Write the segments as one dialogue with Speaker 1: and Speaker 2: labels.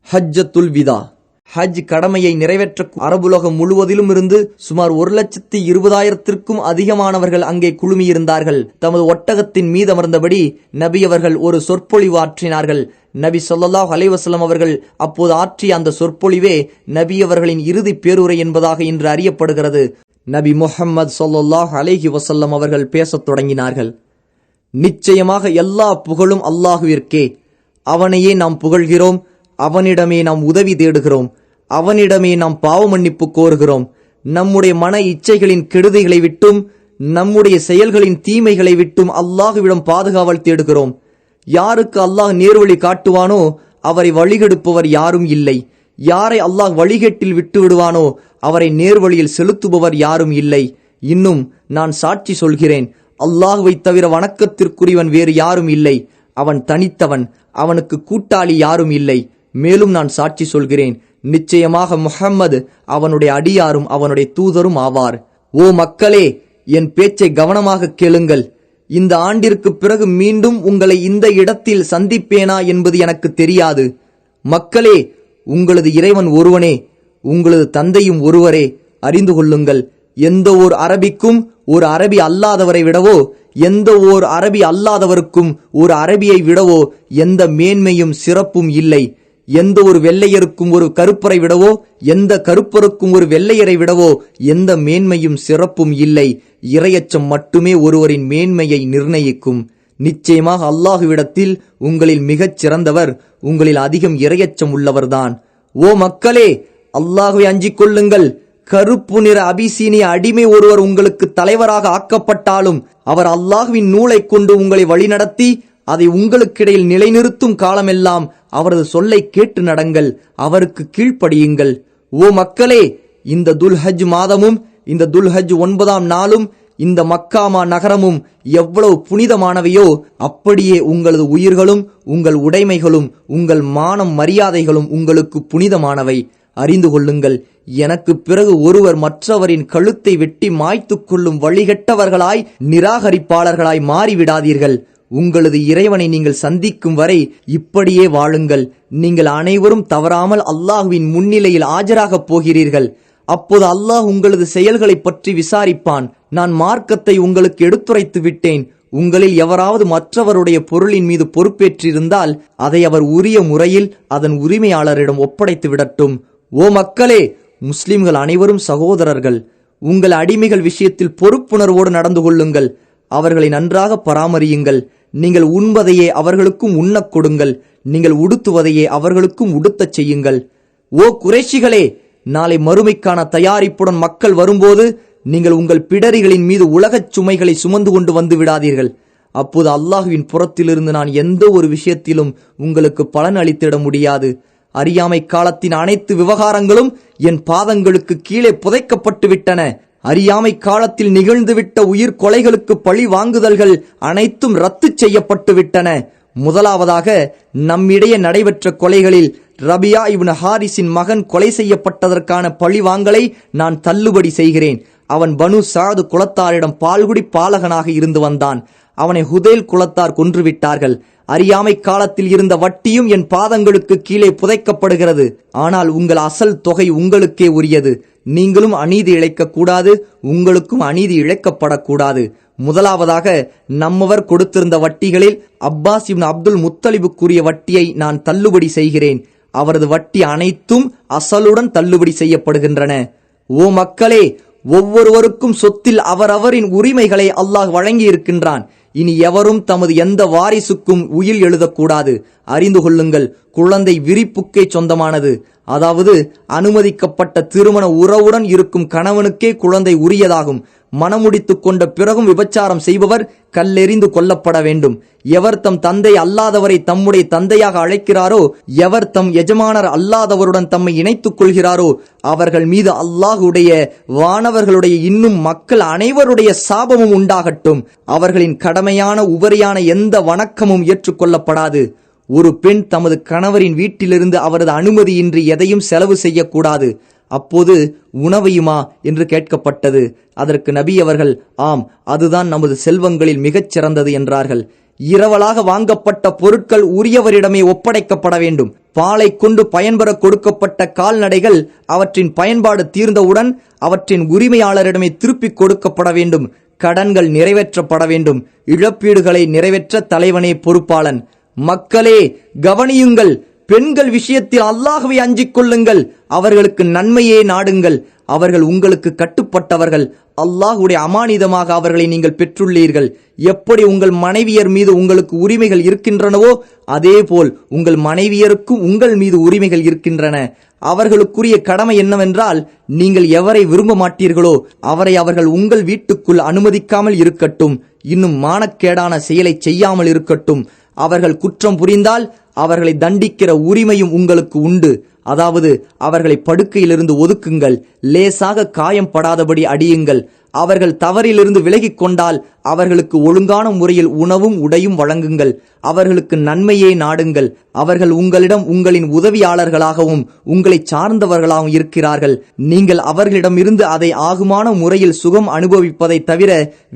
Speaker 1: ஹஜ்ஜத்துல் விதா. ஹஜ் கடமையை நிறைவேற்ற அரபுலகம் முழுவதிலும் இருந்து சுமார் 1,20,000 அதிகமானவர்கள் அங்கே குழுமியிருந்தார்கள். தமது ஒட்டகத்தின் மீதமர்ந்தபடி நபி அவர்கள் ஒரு சொற்பொழிவு ஆற்றினார்கள். நபி ஸல்லல்லாஹு அலைஹி வஸல்லம் அவர்கள் அப்போது ஆற்றிய அந்த சொற்பொழிவே நபி அவர்களின் இறுதி பேருரை என்பதாக இன்று அறியப்படுகிறது. நபி முஹம்மது ஸல்லல்லாஹு அலைஹி வஸல்லம் அவர்கள் பேசத் தொடங்கினார்கள். நிச்சயமாக எல்லா புகழும் அல்லாஹுவிற்கே. அவனையே நாம் புகழ்கிறோம், அவனிடமே நாம் உதவி தேடுகிறோம், அவனிடமே நாம் பாவ மன்னிப்பு கோருகிறோம். நம்முடைய மன இச்சைகளின் கெடுதிகளை விட்டும் நம்முடைய செயல்களின் தீமைகளை விட்டும் அல்லாஹுவிடம் பாதுகாவல் தேடுகிறோம். யாருக்கு அல்லாஹ் நேர்வழி காட்டுவானோ அவரை வழிகெடுப்பவர் யாரும் இல்லை. யாரை அல்லாஹ் வழிகேட்டில் விட்டு விடுவானோ அவரை நேர்வழியில் செலுத்துபவர் யாரும் இல்லை. இன்னும் நான் சாட்சி சொல்கிறேன், அல்லாஹுவை தவிர வணக்கத்திற்குரியவன் வேறு யாரும் இல்லை. அவன் தனித்தவன், அவனுக்கு கூட்டாளி யாரும் இல்லை. மேலும் நான் சாட்சி சொல்கிறேன், நிச்சயமாக முஹம்மது அவனுடைய அடியாரும் அவனுடைய தூதரும் ஆவார். ஓ மக்களே, என் பேச்சை கவனமாக கேளுங்கள். இந்த ஆண்டிற்கு பிறகு மீண்டும் உங்களை இந்த இடத்தில் சந்திப்பேனா என்பது எனக்கு தெரியாது. மக்களே, உங்களது இறைவன் ஒருவனே, உங்களது தந்தையும் ஒருவரே. அறிந்து கொள்ளுங்கள், எந்த ஓர் அரபிக்கும் ஒரு அரபி அல்லாதவரை விடவோ எந்த ஓர் அரபி அல்லாதவருக்கும் ஒரு அரபியை விடவோ எந்த மேன்மையும் சிறப்பும் இல்லை. எந்த ஒரு வெள்ளையருக்கும் ஒரு கருப்பரை விடவோ எந்த கருப்பருக்கும் ஒரு வெள்ளையரை விடவோ எந்த மேன்மையும் சிறப்பும் இல்லை. இறையச்சம் மட்டுமே ஒருவரின் மேன்மையை நிர்ணயிக்கும். நிச்சயமாக அல்லாஹுவிடத்தில் உங்களில் மிகச் சிறந்தவர் உங்களில் அதிகம் இறையச்சம் உள்ளவர்தான். ஓ மக்களே, அல்லாஹுவை அஞ்சிக் கொள்ளுங்கள். கருப்பு நிற அபிசீனிய அடிமை ஒருவர் உங்களுக்கு தலைவராக ஆக்கப்பட்டாலும் அவர் அல்லாஹுவின் நூலை கொண்டு உங்களை வழிநடத்தி அதை உங்களுக்கிடையில் நிலைநிறுத்தும் காலமெல்லாம் அவரது சொல்லை கேட்டு நடங்கள், அவருக்கு கீழ்ப்படியுங்கள். ஓ மக்களே, இந்த துல்ஹஜ் மாதமும் இந்த துல்ஹஜ் 9ஆம் நாளும் இந்த மக்காமா நகரமும் எவ்வளவு புனிதமானவையோ அப்படியே உங்களது உயிர்களும் உங்கள் உடைமைகளும் உங்கள் மானம் மரியாதைகளும் உங்களுக்கு புனிதமானவை. அறிந்து கொள்ளுங்கள், எனக்கு பிறகு ஒருவர் மற்றவரின் கழுத்தை வெட்டி மாய்த்துக் கொள்ளும் வழிகட்டவர்களாய் நிராகரிப்பாளர்களாய் மாறிவிடாதீர்கள். உங்களது இறைவனை நீங்கள் சந்திக்கும் வரை இப்படியே வாழுங்கள். நீங்கள் அனைவரும் தவறாமல் அல்லாஹுவின் முன்னிலையில் ஆஜராகப் போகிறீர்கள். அப்போது அல்லாஹ் உங்களது செயல்களை பற்றி விசாரிப்பான். நான் மார்க்கத்தை உங்களுக்கு எடுத்துரைத்து விட்டேன். உங்களில் எவராவது மற்றவருடைய பொருளின் மீது பொறுப்பேற்றிருந்தால் அதை அவர் உரிய முறையில் அதன் உரிமையாளரிடம் ஒப்படைத்து விடட்டும். ஓ மக்களே, முஸ்லிம்கள் அனைவரும் சகோதரர்கள். உங்கள் அடிமைகள் விஷயத்தில் பொறுப்புணர்வோடு நடந்து கொள்ளுங்கள். அவர்களை நன்றாக பராமரியுங்கள். நீங்கள் உண்பதையே அவர்களுக்கும் உண்ணக் கொடுங்கள். நீங்கள் உடுத்துவதையே அவர்களுக்கும் உடுத்தச் செய்யுங்கள். ஓ குறைஷிகளே, நாளை மறுமைக்கான தயாரிப்புடன் மக்கள் வரும்போது நீங்கள் உங்கள் பிடரிகளின் மீது உலகச் சுமைகளை சுமந்து கொண்டு வந்து விடாதீர்கள். அப்போது அல்லாஹுவின் புறத்திலிருந்து நான் எந்த ஒரு விஷயத்திலும் உங்களுக்கு பலன் அளித்திட முடியாது. அறியாமை காலத்தின் அனைத்து விவகாரங்களும் என் பாதங்களுக்கு கீழே புதைக்கப்பட்டு விட்டன. அறியாமை காலத்தில் நிகழ்ந்துவிட்ட உயிர் கொலைகளுக்கு பழி வாங்குதல்கள் அனைத்தும் ரத்து செய்யப்பட்டு விட்டன. முதலாவதாக நம்மிடையே நடைபெற்ற கொலைகளில் ரபியா இப்னு ஹாரிஸின் மகன் கொலை செய்யப்பட்டதற்கான பழி வாங்கலை நான் தள்ளுபடி செய்கிறேன். அவன் பனு சாது குலத்தாரிடம் பால்குடி பாலகனாக இருந்து வந்தான். அவனை ஹுதைல் குலத்தார் கொன்றுவிட்டார்கள். அறியாமை காலத்தில் இருந்த வட்டியும் என் பாதங்களுக்கு கீழே புதைக்கப்படுகிறது. ஆனால் உங்கள் அசல் தொகை உங்களுக்கே உரியது. நீங்களும் அநீதி இழைக்க கூடாது, உங்களுக்கும் அநீதி இழைக்கப்படக்கூடாது. முதலாவதாக நம்மவர் கொடுத்திருந்த வட்டிகளில் அப்பாஸ் இப்னு அப்துல் முத்தலிபுக்குரிய வட்டியை நான் தள்ளுபடி செய்கிறேன். அவரது வட்டி அனைத்தும் அசலுடன் தள்ளுபடி செய்யப்படுகின்றன. ஓ மக்களே, ஒவ்வொருவருக்கும் சொத்தில் அவரவரின் உரிமைகளை அல்லாஹ் வழங்கி இருக்கின்றான். இனி எவரும் தமது எந்த வாரிசுக்கும் உயில் எழுதக்கூடாது. அறிந்து கொள்ளுங்கள், குழந்தை விரிப்புக்கே சொந்தமானது. அதாவது அனுமதிக்கப்பட்ட திருமண உறவுடன் இருக்கும் கணவனுக்கே குழந்தை உரியதாகும். மனமுடித்துக் கொண்ட பிறகும் விபச்சாரம் செய்பவர் கல்லெறிந்து கொல்லப்பட வேண்டும். எவர் தம் தந்தை அல்லாதவரை தம்முடைய தந்தையாக அழைக்கிறாரோ, எவர் தம் எஜமானர் அல்லாதவருடன் தம்மை இணைத்துக் கொள்கிறாரோ அவர்கள் மீது அல்லாஹுடைய வானவர்களுடைய இன்னும் மக்கள் அனைவருடைய சாபமும் உண்டாகட்டும். அவர்களின் கடமையான உபரியான எந்த வணக்கமும் ஏற்றுக்கொள்ளப்படாது. ஒரு பெண் தமது கணவரின் வீட்டிலிருந்து அவரது அனுமதியின்றி எதையும் செலவு செய்யக்கூடாது. அப்போது உணவையுமா என்று கேட்கப்பட்டது. அதற்கு நபி அவர்கள், ஆம், அதுதான் நமது செல்வங்களில் மிகச் சிறந்தது என்றார்கள். இரவலாக வாங்கப்பட்ட பொருட்கள் உரியவரிடமே ஒப்படைக்கப்பட வேண்டும். பாலை கொண்டு பயன்பெற கொடுக்கப்பட்ட கால்நடைகள் அவற்றின் பயன்பாடு தீர்ந்தவுடன் அவற்றின் உரிமையாளரிடமே திருப்பிக் கொடுக்கப்பட வேண்டும். கடன்கள் நிறைவேற்றப்பட வேண்டும். இழப்பீடுகளை நிறைவேற்ற தலைவனே பொறுப்பாளன். மக்களே கவனியுங்கள், பெண்கள் விஷயத்தில் அல்லாஹ்வை அஞ்சிக் கொள்ளுங்கள். அவர்களுக்கு நன்மையே நாடுங்கள். அவர்கள் உங்களுக்கு கட்டுப்பட்டவர்கள். அல்லாஹ்வுடைய அமானிதமாக அவர்களை நீங்கள் பெற்றுள்ளீர்கள். எப்படி உங்கள் மனைவியர் மீது உங்களுக்கு உரிமைகள் இருக்கின்றனவோ அதேபோல் உங்கள் மனைவியருக்கும் உங்கள் மீது உரிமைகள் இருக்கின்றன. அவர்களுக்குரிய கடமை என்னவென்றால், நீங்கள் எவரை விரும்ப மாட்டீர்களோ அவரை அவர்கள் உங்கள் வீட்டுக்குள் அனுமதிக்காமல் இருக்கட்டும். இன்னும் மானக்கேடான செயலை செய்யாமல் இருக்கட்டும். அவர்கள் குற்றம் புரிந்தால் அவர்களை தண்டிக்கிற உரிமையும் உங்களுக்கு உண்டு. அதாவது அவர்களை படுக்கையிலிருந்து ஒதுக்குங்கள். லேசாக காயம் படாதபடி அடியுங்கள். அவர்கள் தவறிலிருந்து விலகிக் கொண்டால் அவர்களுக்கு ஒழுங்கான முறையில் உணவும் உடையும் வழங்குங்கள். அவர்களுக்கு நன்மையே நாடுங்கள். அவர்கள் உங்களிடம் உங்களின் உதவியாளர்களாகவும் உங்களை சார்ந்தவர்களாகவும் இருக்கிறார்கள். நீங்கள் அவர்களிடமிருந்து அதை ஆகுமான முறையில் சுகம் அனுபவிப்பதை தவிர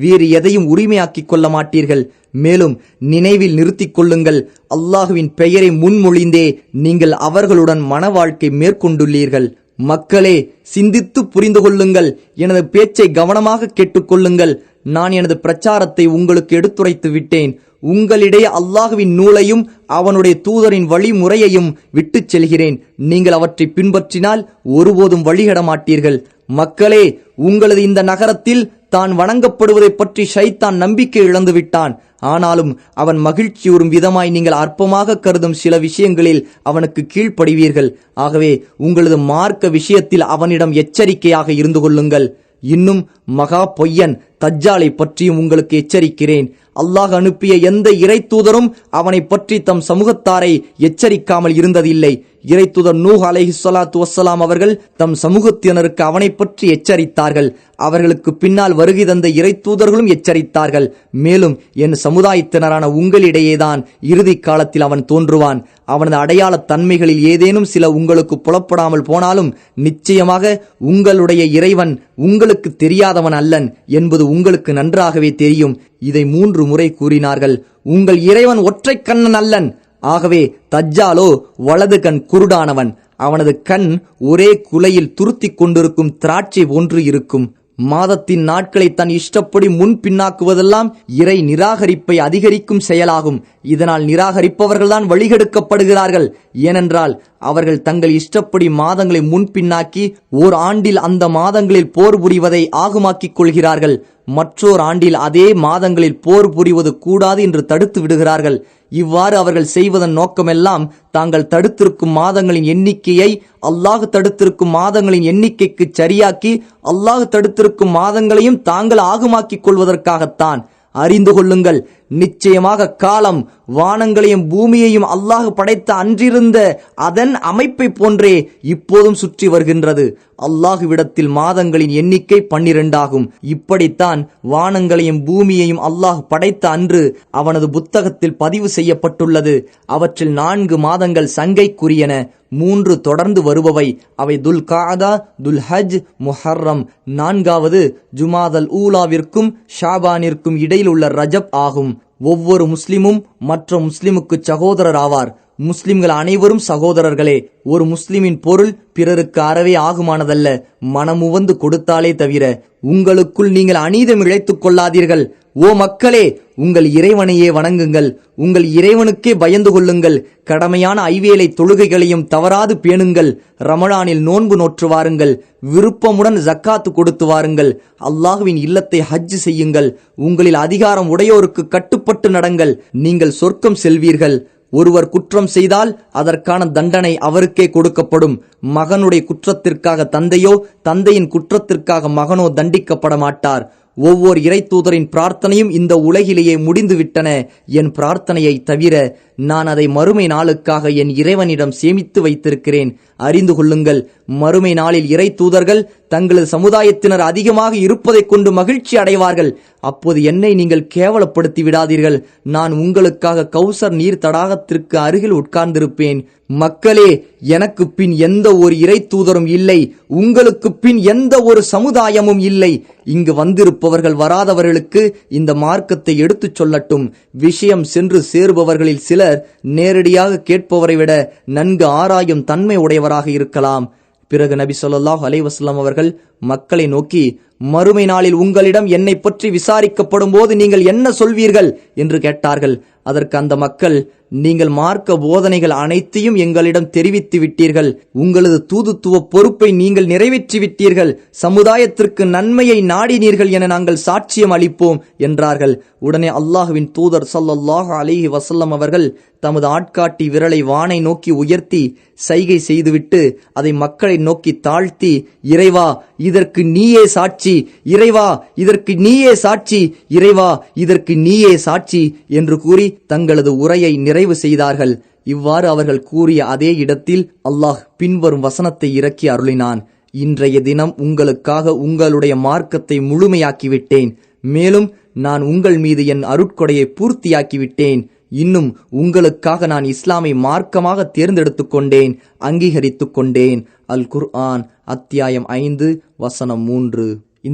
Speaker 1: வேறு எதையும் உரிமையாக்கிக் கொள்ள மாட்டீர்கள். மேலும் நினைவில் நிறுத்திக் கொள்ளுங்கள், அல்லாஹுவின் பெயரை முன்மொழிந்தே நீங்கள் அவர்களுடன் மன வாழ்க்கை மேற்கொண்டுள்ளீர்கள். மக்களே சிந்தித்து புரிந்து கொள்ளுங்கள். எனது பேச்சை கவனமாக கேட்டுக்கொள்ளுங்கள். நான் எனது பிரச்சாரத்தை உங்களுக்கு எடுத்துரைத்து விட்டேன். உங்களிடையே அல்லாஹுவின் நூலையும் அவனுடைய தூதரின் வழிமுறையையும் விட்டுச் செல்கிறேன். நீங்கள் அவற்றை பின்பற்றினால் ஒருபோதும் வழிகட மாட்டீர்கள். மக்களே, உங்களது இந்த நகரத்தில் தான் வணங்கப்படுவதை பற்றி ஷைத்தான் நம்பிக்கை இழந்து விட்டான். ஆனாலும் அவன் மகிழ்ச்சியுறும் விதமாய் நீங்கள் அற்பமாக கருதும் சில விஷயங்களில் அவனுக்கு கீழ்ப்படிவீர்கள். ஆகவே உங்களது மார்க்க விஷயத்தில் அவனிடம் எச்சரிக்கையாக இருந்து கொள்ளுங்கள். இன்னும் மகா பொய்யன் தஜ்ஜாலை பற்றியும் உங்களுக்கு எச்சரிக்கிறேன். அல்லாஹ் அனுப்பிய எந்த இறை தூதரும் அவனை பற்றி தம் சமூகத்தாரை எச்சரிக்காமல் இருந்ததில்லை. இறை தூதர் நூஹ் அலைஹிஸ்ஸலாத்து வஸ்ஸலாம் அவர்கள் தம் சமூகத்தினருக்கு அவனை பற்றி எச்சரித்தார்கள். அவர்களுக்கு பின்னால் வருகை தந்த இறை தூதர்களும் எச்சரித்தார்கள். மேலும் என் சமுதாயத்தினரான உங்களிடையேதான் இறுதி காலத்தில் அவன் தோன்றுவான். அவனது அடையாள தன்மைகளில் ஏதேனும் சில உங்களுக்கு புலப்படாமல் போனாலும் நிச்சயமாக உங்களுடைய இறைவன் உங்களுக்கு தெரியாதவன் அல்லன் என்பது உங்களுக்கு நன்றாகவே தெரியும். இதை 3 முறை கூறினார்கள். உங்கள் இறைவன் ஒற்றை கண்ணன் அல்லன். ஆகவே தஜ்ஜாலோ வலது கண் குருடானவன். அவனது கண் ஒரே குலையில் துருத்திக் கொண்டிருக்கும் திராட்சை போன்று இருக்கும். மாதத்தின் நாட்களை தன் இஷ்டப்படி முன் பின்னாக்குவதெல்லாம் இறை நிராகரிப்பை அதிகரிக்கும் செயலாகும். இதனால் நிராகரிப்பவர்கள்தான் வழிகெடுக்கப்படுகிறார்கள். ஏனென்றால் அவர்கள் தங்கள் இஷ்டப்படி மாதங்களை முன்பின்னாக்கி ஓர் ஆண்டில் அந்த மாதங்களில் போர் புரிவதை ஆகுமாக்கிக் கொள்கிறார்கள். மற்றோர் ஆண்டில் அதே மாதங்களில் போர் புரிவது கூடாது என்று தடுத்து விடுகிறார்கள். இவ்வாறு அவர்கள் செய்வதன் நோக்கமெல்லாம் தாங்கள் தடுத்திருக்கும் மாதங்களின் எண்ணிக்கையை அல்லாஹ் தடுத்திருக்கும் மாதங்களின் எண்ணிக்கைக்கு சரியாக்கி அல்லாஹ் தடுத்திருக்கும் மாதங்களையும் தாங்கள் ஆகுமாக்கிக் கொள்வதற்காகத்தான். அறிந்து கொள்ளுங்கள், நிச்சயமாக காலம் வானங்களையும் பூமியையும் அல்லாஹ் படைத்த அன்றிருந்த அதன் அமைப்பை போன்றே இப்போதும் சுற்றி வருகின்றது. அல்லாஹுவிடத்தில் மாதங்களின் எண்ணிக்கை 12 ஆகும். இப்படித்தான் வானங்களையும் பூமியையும் அல்லாஹ் படைத்த அன்று அவனது புத்தகத்தில் பதிவு செய்யப்பட்டுள்ளது. அவற்றில் 4 மாதங்கள் சங்கைக்குரியன, 3 தொடர்ந்து வருபவை. அவை துல் காதா, துல் ஹஜ், முஹர்ரம். 4வது ஜுமாதல் ஊலாவிற்கும் ஷாபானிற்கும் இடையில் உள்ள ரஜப் ஆகும். ஒவ்வொரு முஸ்லிமும் மற்ற முஸ்லிமுக்கு சகோதரர் ஆவார். முஸ்லிம்கள் அனைவரும் சகோதரர்களே. ஒரு முஸ்லிமின் பொருள் பிறருக்கு அறவே ஆகுமானதல்ல, மனமுவந்து கொடுத்தாலே தவிர. உங்களுக்குள் நீங்கள் அநீதம் இழைத்துக் கொள்ளாதீர்கள். ஓ மக்களே, உங்கள் இறைவனையே வணங்குங்கள். உங்கள் இறைவனுக்கே பயந்து கொள்ளுங்கள். கடமையான ஐவேளை தொழுகைகளையும் தவறாது பேணுங்கள். ரமலானில் நோன்பு நோற்று வாருங்கள். விருப்பமுடன் ஜக்காத்து கொடுத்து வாருங்கள். அல்லாஹுவின் இல்லத்தை ஹஜ் செய்யுங்கள். உங்களில் அதிகாரம் உடையோருக்கு கட்டுப்பட்டு நடங்கள். நீங்கள் சொர்க்கம் செல்வீர்கள். ஒருவர் குற்றம் செய்தால் அதற்கான தண்டனை அவருக்கே கொடுக்கப்படும். மகனுடைய குற்றத்திற்காக தந்தையோ தந்தையின் குற்றத்திற்காக மகனோ தண்டிக்கப்பட மாட்டார். ஒவ்வொரு இறை தூதரின் பிரார்த்தனையும் இந்த உலகிலேயே முடிந்துவிட்டன என் பிரார்த்தனையை தவிர. நான் அதை மறுமை நாளுக்காக என் இறைவனிடம் சேமித்து வைத்திருக்கிறேன். அறிந்து கொள்ளுங்கள், மறுமை நாளில் இறை தூதர்கள் தங்களது சமுதாயத்தினர் அதிகமாக இருப்பதைக் கொண்டு மகிழ்ச்சி அடைவார்கள். அப்போது என்னை நீங்கள் கேவலப்படுத்தி விடாதீர்கள். நான் உங்களுக்காக கௌசர் நீர் தடாகத்திற்கு அருகில் உட்கார்ந்திருப்பேன். மக்களே, எனக்கு பின் எந்த ஒரு இறை தூதரும் இல்லை, உங்களுக்கு பின் எந்த ஒரு சமுதாயமும் இல்லை. இங்கு வந்திருப்பவர்கள் வராதவர்களுக்கு இந்த மார்க்கத்தை எடுத்துச் சொல்லட்டும். விஷயம் சென்று சேருபவர்களில் சிலர் நேரடியாக கேட்பவரை விட நன்கு ஆராயும் தன்மை உடையவராக இருக்கலாம். பிறகு நபி ஸல்லல்லாஹு அலைஹி வஸல்லம் அவர்கள் மக்களை நோக்கி, மறுமை நாளில் உங்களிடம் என்னை பற்றி விசாரிக்கப்படும் போது நீங்கள் என்ன சொல்வீர்கள் என்று கேட்டார்கள். அதற்கு அந்த மக்கள், நீங்கள் மார்க்க போதனைகள் அனைத்தையும் எங்களிடம் தெரிவித்து விட்டீர்கள். உங்களது தூதுத்துவ பொறுப்பை நீங்கள் நிறைவேற்றி விட்டீர்கள். சமுதாயத்திற்கு நன்மையை நாடினீர்கள் என நாங்கள் சாட்சியம் அளிப்போம் என்றார்கள். உடனே அல்லாஹுவின் தூதர் ஸல்லல்லாஹு அலைஹி வஸல்லம் அவர்கள் தமது ஆட்காட்டி விரலை வானை நோக்கி உயர்த்தி சைகை செய்துவிட்டு அதை மக்களை நோக்கி தாழ்த்தி, இறைவா இதற்கு நீயே சாட்சி, இறைவா இதற்கு நீயே சாட்சி, இறைவா இதற்கு நீயே சாட்சி என்று கூறி தங்களது உரையை நிறைவு செய்தார்கள். இவ்வாறு அவர்கள் கூறிய அதே இடத்தில் அல்லாஹ் பின்வரும் வசனத்தை இறக்கி அருளினான். இன்றைய தினம் உங்களுக்காக உங்களுடைய மார்க்கத்தை முழுமையாக்கிவிட்டேன். மேலும் நான் உங்கள் மீது என் அருட்கொடையை பூர்த்தியாக்கிவிட்டேன். இன்னும் உங்களுக்காக நான் இஸ்லாமை மார்க்கமாக தேர்ந்தெடுத்துக் கொண்டேன், அங்கீகரித்துக் கொண்டேன். அல் குர்ஆன் அத்தியாயம் 5 வசனம் 3.